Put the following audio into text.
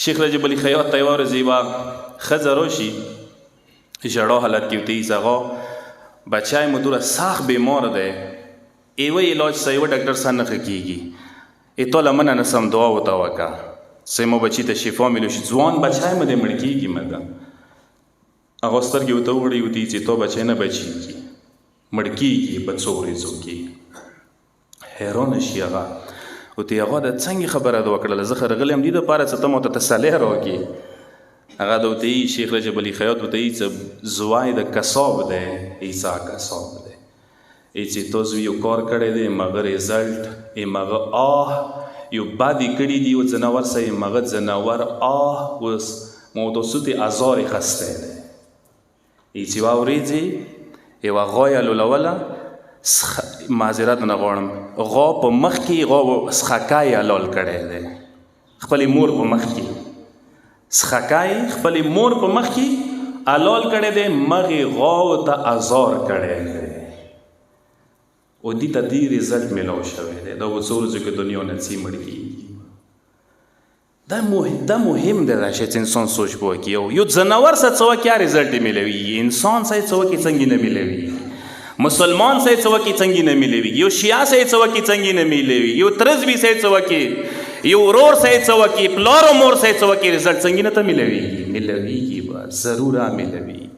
شیخ رجب علي خیاط ته یوه ورځ یوه ښځه راشي ژړا حالت کې ورته ویي هغه بچی مو دومره سخت بیمار دی ایوه علاج سه ایوه ډاکټر سره نه ښه کېږي ای تا له منه نه سم دعا ورته وکړه سه مو بچي ته شفا میلو شي ځوان بچی مو دی مړ کېږي مګه هغه سترګې ورته وغړوي ورته ویي چې تا بچی نه بچېږي مړ کېږي په څو ورځو کې حیرانه شي هغه ورته هغه د څنګه خبره ده وکړله زه خو راغلی یم دې دپاره چې ته ماته تسلی راکړې هغه د ورته ویي شیخ رجب علي خیاط ورته ویي چې زوی د کساب دی عیسی کساب دی ای چې تاسو یو کار کړی دی مغه ریزلټ مغه یو بادي کړي دي او ځناور سره مغه ځناور اوس موضوعات ازار خسته دی ای چې واورېږي یوه غوا یې لولوله معذرت نه غواړم غوا په مخ کې غوا سخکای حلال کړی دی خپلې مور په مخ کې سخکای خپلې مور په مخ کې حلال کړی دی مغې غوا ته ازار کړی دی او دې ته دې رزلټ میلاو شوی دی دا به څو ورځو کې دنیا نه څي مړ کېږي دا مهم دی دا شی چې انسان سوچ به وکړي یو ځناور سره څه وکړي رزلټ یې میلوي انسان سره څه وکړي څنګه نه میلوي مسلمان سره څه وکړي څنګه نه میلوي یو شیعه سره څه وکړي څنګه نه میلوي یو ترزوي سره څه وکړي یو ورور سره څه وکړي پلار او مور سره څه وکړي رزلټ څنګه نه ته میلوي به ضروره میلوي